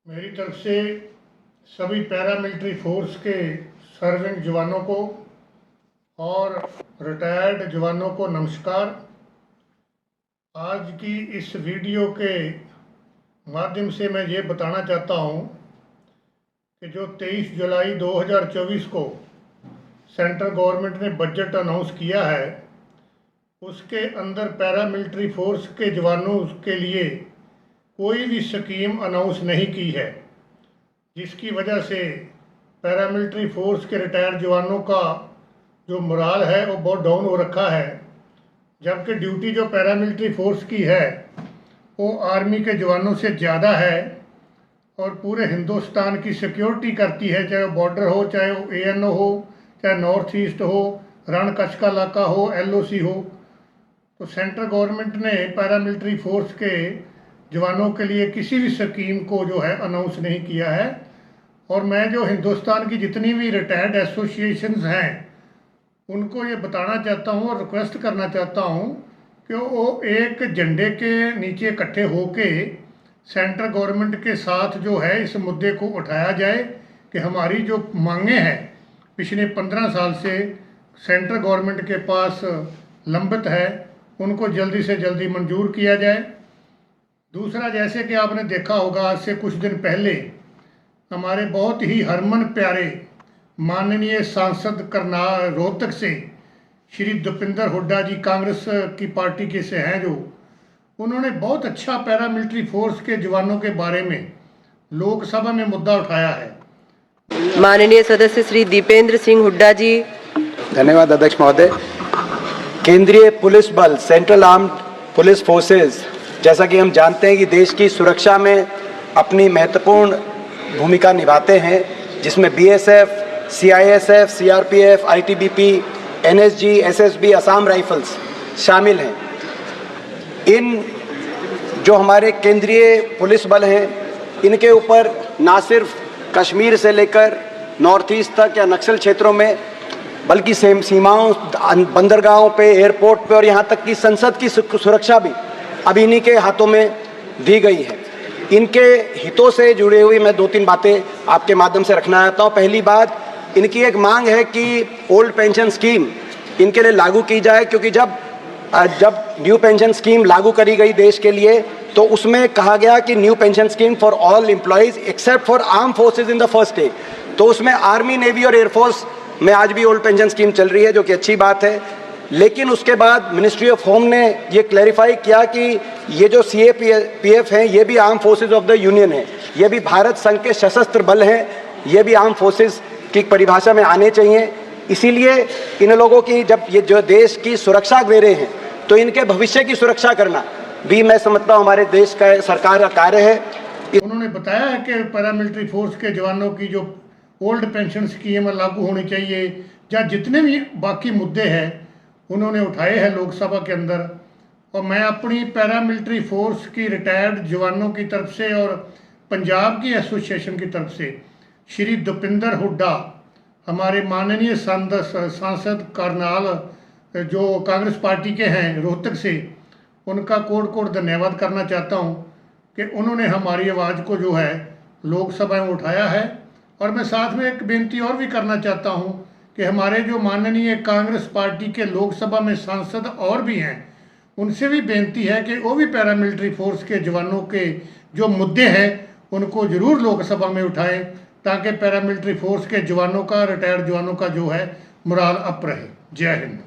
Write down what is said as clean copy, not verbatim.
मेरी तरफ से सभी पैरामिलिट्री फोर्स के सर्विंग जवानों को और रिटायर्ड जवानों को नमस्कार। आज की इस वीडियो के माध्यम से मैं ये बताना चाहता हूँ कि जो 23 जुलाई 2024 को सेंट्रल गवर्नमेंट ने बजट अनाउंस किया है, उसके अंदर पैरामिलिट्री फोर्स के जवानों के लिए कोई भी स्कीम अनाउंस नहीं की है, जिसकी वजह से पैरामिलिट्री फोर्स के रिटायर्ड जवानों का जो मोराल है वो बहुत डाउन हो रखा है। जबकि ड्यूटी जो पैरामिलिट्री फोर्स की है वो आर्मी के जवानों से ज़्यादा है और पूरे हिंदुस्तान की सिक्योरिटी करती है, चाहे वो बॉर्डर हो, चाहे वो ANO हो, चाहे नॉर्थ ईस्ट हो, रण कच्छ का इलाका हो, LOC हो। तो सेंट्रल गवर्नमेंट ने पैरामिलिट्री फोर्स के जवानों के लिए किसी भी स्कीम को जो है अनाउंस नहीं किया है। और मैं जो हिंदुस्तान की जितनी भी रिटायर्ड एसोसिएशंस हैं उनको ये बताना चाहता हूँ और रिक्वेस्ट करना चाहता हूँ कि वो एक झंडे के नीचे इकट्ठे होके सेंट्रल गवर्नमेंट के साथ जो है इस मुद्दे को उठाया जाए कि हमारी जो मांगें हैं पिछले 15 साल से सेंट्रल गवर्नमेंट के पास लंबित है, उनको जल्दी से जल्दी मंजूर किया जाए। दूसरा, जैसे कि आपने देखा होगा, आज से कुछ दिन पहले हमारे बहुत ही हरमन प्यारे माननीय सांसद करनाल रोहतक से श्री दीपेंद्र हुड्डा जी, कांग्रेस की पार्टी के से हैं, जो उन्होंने बहुत अच्छा पैरामिलिट्री फोर्स के जवानों के बारे में लोकसभा में मुद्दा उठाया है। माननीय सदस्य श्री दीपेंद्र सिंह हुड्डा जी। धन्यवाद अध्यक्ष महोदय। केंद्रीय पुलिस बल, सेंट्रल आर्म्ड पुलिस फोर्सेस, जैसा कि हम जानते हैं कि देश की सुरक्षा में अपनी महत्वपूर्ण भूमिका निभाते हैं, जिसमें BSF, CISF, CRPF, ITBP, NSG, SSB, Assam rifles शामिल हैं। इन जो हमारे केंद्रीय पुलिस बल हैं, इनके ऊपर ना सिर्फ कश्मीर से लेकर नॉर्थ ईस्ट तक या नक्सल क्षेत्रों में, बल्कि सीमाओं, बंदरगाहों पे, एयरपोर्ट पे और यहाँ तक कि संसद की सुरक्षा भी अब इन्हीं के हाथों में दी गई है। इनके हितों से जुड़ी हुई मैं 2-3 बातें आपके माध्यम से रखना चाहता हूँ। पहली बात, इनकी एक मांग है कि ओल्ड पेंशन स्कीम इनके लिए लागू की जाए, क्योंकि जब न्यू पेंशन स्कीम लागू करी गई देश के लिए तो उसमें कहा गया कि new pension scheme for all employees except for arm forces in the first stage. तो उसमें आर्मी, नेवी और एयरफोर्स में आज भी ओल्ड पेंशन स्कीम चल रही है, जो कि अच्छी बात है। लेकिन उसके बाद मिनिस्ट्री ऑफ होम ने ये क्लैरिफाई किया कि ये जो CAPF हैं, ये भी arm forces of the union है, ये भी भारत संघ के सशस्त्र बल हैं, ये भी आर्म फोर्सेज की परिभाषा में आने चाहिए। इसीलिए इन लोगों की, जब ये जो देश की सुरक्षा दे रहे हैं, तो इनके भविष्य की सुरक्षा करना भी मैं समझता हूँ हमारे देश का सरकार का कार्य है। उन्होंने बताया है कि पैरामिलिट्री फोर्स के जवानों की जो ओल्ड पेंशन स्कीम लागू होनी चाहिए, या जितने भी बाकी मुद्दे हैं उन्होंने उठाए हैं लोकसभा के अंदर। और मैं अपनी पैरामिलिट्री फोर्स की रिटायर्ड जवानों की तरफ से और पंजाब की एसोसिएशन की तरफ से श्री दीपेंद्र हुड्डा, हमारे माननीय सांसद करनाल जो कांग्रेस पार्टी के हैं रोहतक से, उनका कोट धन्यवाद करना चाहता हूं कि उन्होंने हमारी आवाज़ को जो है लोकसभा में उठाया है। और मैं साथ में एक बेनती और भी करना चाहता हूं कि हमारे जो माननीय कांग्रेस पार्टी के लोकसभा में सांसद और भी हैं, उनसे भी बेनती है कि वो भी पैरामिलिट्री फोर्स के जवानों के जो मुद्दे हैं उनको ज़रूर लोकसभा में उठाएं, ताकि पैरामिलिट्री फोर्स के जवानों का, रिटायर्ड जवानों का जो है मोराल अप रहे। जय हिंद।